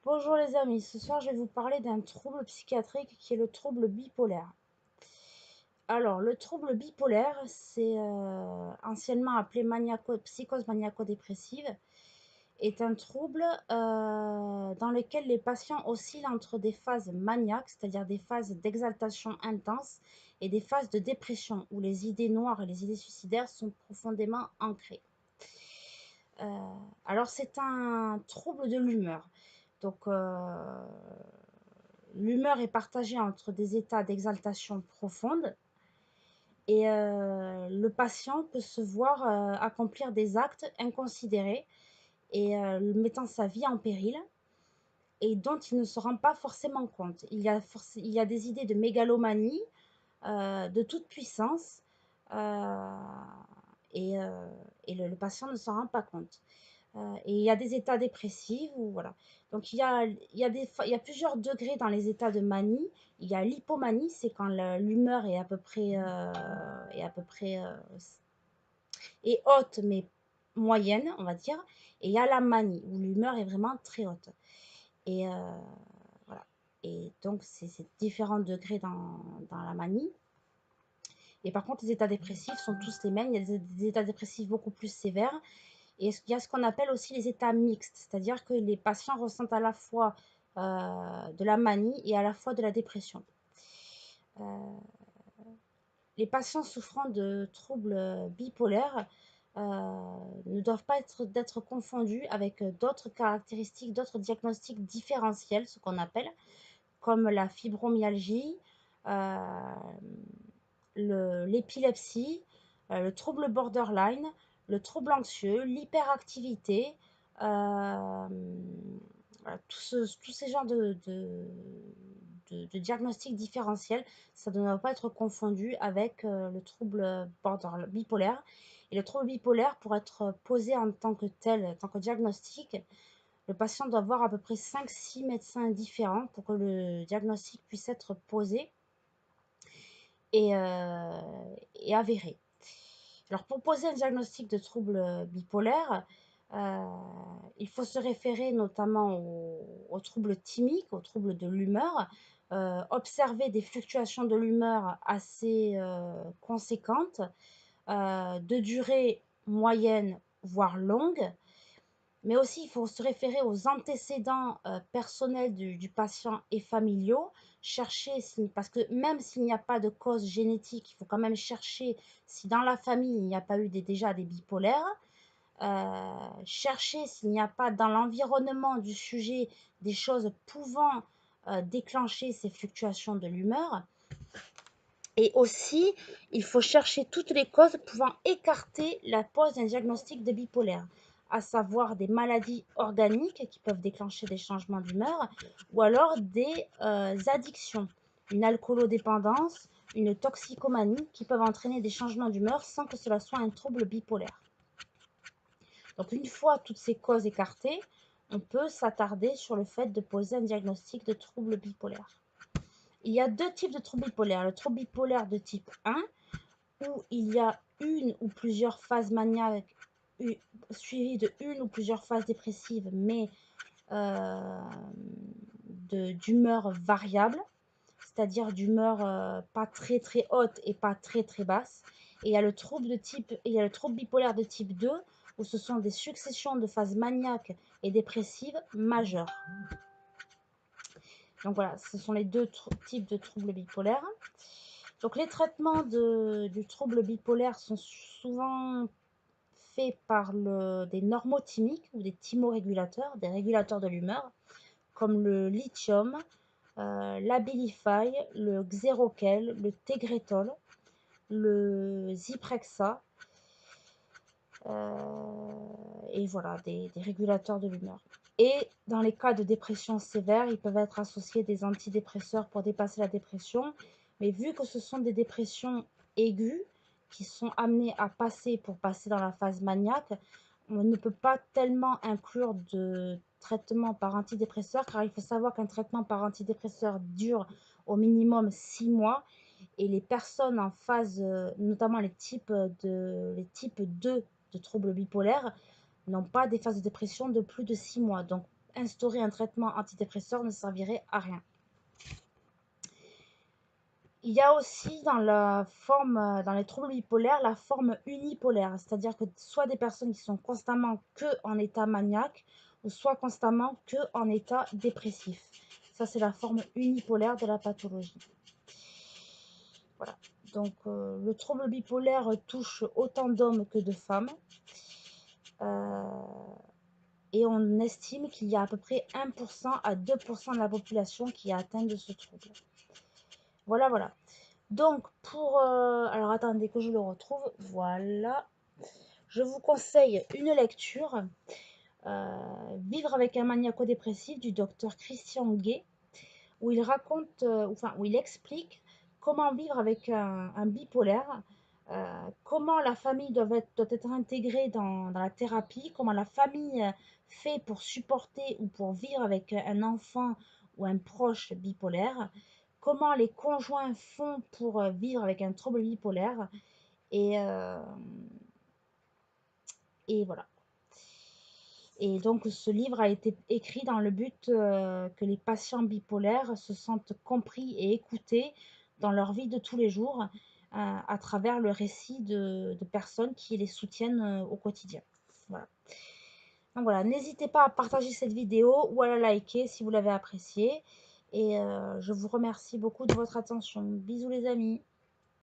Bonjour les amis, ce soir je vais vous parler d'un trouble psychiatrique qui est le trouble bipolaire. Alors, le trouble bipolaire, c'est anciennement appelé psychose maniaco-dépressive, est un trouble dans lequel les patients oscillent entre des phases maniaques, c'est-à-dire des phases d'exaltation intense, et des phases de dépression, où les idées noires et les idées suicidaires sont profondément ancrées. Alors, c'est un trouble de l'humeur. Donc, l'humeur est partagée entre des états d'exaltation profonde et le patient peut se voir accomplir des actes inconsidérés et mettant sa vie en péril et dont il ne se rend pas forcément compte. Il y a des idées de mégalomanie, de toute puissance, euh, et, euh, le patient ne s'en rend pas compte. Et il y a des états dépressifs ou voilà. Donc il y a plusieurs degrés dans les états de manie. Il y a l'hypomanie, c'est quand l'humeur est à peu près est haute mais moyenne, on va dire. Et il y a la manie où l'humeur est vraiment très haute. Et voilà. Et donc c'est différents degrés dans la manie. Et par contre, les états dépressifs sont tous les mêmes. Il y a des états dépressifs beaucoup plus sévères. Et il y a ce qu'on appelle aussi les états mixtes, c'est-à-dire que les patients ressentent à la fois de la manie et à la fois de la dépression. Euh, les patients souffrant de troubles bipolaires ne doivent pas d'être confondus avec d'autres caractéristiques, d'autres diagnostics différentiels, ce qu'on appelle, comme la fibromyalgie, euh, l'épilepsie, le trouble borderline, le trouble anxieux, l'hyperactivité, voilà, tous ces genres de diagnostics différentiels, ça ne doit pas être confondu avec le trouble bipolaire. Et le trouble bipolaire, pour être posé en tant que tel, en tant que diagnostic, le patient doit voir à peu près 5-6 médecins différents pour que le diagnostic puisse être posé et, euh, et avéré. Alors, pour poser un diagnostic de trouble bipolaire, euh, il faut se référer notamment aux troubles thymiques, aux troubles de l'humeur, observer des fluctuations de l'humeur assez conséquentes, de durée moyenne, voire longue, mais aussi il faut se référer aux antécédents personnels du patient et familiaux, chercher parce que même s'il n'y a pas de cause génétique, il faut quand même chercher si dans la famille il n'y a pas eu déjà des bipolaires, chercher s'il n'y a pas dans l'environnement du sujet des choses pouvant déclencher ces fluctuations de l'humeur. Et aussi, il faut chercher toutes les causes pouvant écarter la pose d'un diagnostic de bipolaire, à savoir des maladies organiques qui peuvent déclencher des changements d'humeur, ou alors des addictions, une alcoolodépendance, une toxicomanie qui peuvent entraîner des changements d'humeur sans que cela soit un trouble bipolaire. Donc une fois toutes ces causes écartées, on peut s'attarder sur le fait de poser un diagnostic de trouble bipolaire. Il y a deux types de troubles bipolaires. Le trouble bipolaire de type 1, où il y a une ou plusieurs phases maniaques suivies de une ou plusieurs phases dépressives, mais d'humeur variable, c'est-à-dire d'humeur pas très très haute et pas très très basse. Et il y a le trouble bipolaire de type 2, où ce sont des successions de phases maniaques et dépressives majeures. Donc voilà, ce sont les deux types de troubles bipolaires. Donc les traitements du trouble bipolaire sont souvent faits par des normothymiques ou des thymorégulateurs, des régulateurs de l'humeur, comme le lithium, l'Abilify, le Xeroquel, le Tegretol, le Zyprexa, et voilà, des régulateurs de l'humeur. Et dans les cas de dépression sévère, ils peuvent être associés des antidépresseurs pour dépasser la dépression. Mais vu que ce sont des dépressions aiguës qui sont amenées à passer pour passer dans la phase maniaque, on ne peut pas tellement inclure de traitement par antidépresseur, car il faut savoir qu'un traitement par antidépresseur dure au minimum 6 mois. Et les personnes en phase, notamment les types 2 de troubles bipolaires, n'ont pas des phases de dépression de plus de 6 mois. Donc, instaurer un traitement antidépresseur ne servirait à rien. Il y a aussi dans la forme, dans les troubles bipolaires, la forme unipolaire, c'est-à-dire que soit des personnes qui sont constamment que en état maniaque, ou soit constamment que en état dépressif. Ça, c'est la forme unipolaire de la pathologie. Voilà. Donc, le trouble bipolaire touche autant d'hommes que de femmes. Et on estime qu'il y a à peu près 1% à 2% de la population qui est atteinte de ce trouble. Voilà, voilà. Donc, alors, attendez que je le retrouve. Voilà. Je vous conseille une lecture. Vivre avec un maniaco-dépressif du docteur Christian Gay, où il raconte, où il explique comment vivre avec un bipolaire, comment la famille doit être intégrée dans la thérapie, comment la famille fait pour supporter ou pour vivre avec un enfant ou un proche bipolaire, comment les conjoints font pour vivre avec un trouble bipolaire, et, euh, et voilà. Et donc, ce livre a été écrit dans le but que les patients bipolaires se sentent compris et écoutés dans leur vie de tous les jours à travers le récit de personnes qui les soutiennent au quotidien. Voilà. Donc voilà, n'hésitez pas à partager cette vidéo ou à la liker si vous l'avez appréciée. Et je vous remercie beaucoup de votre attention. Bisous les amis.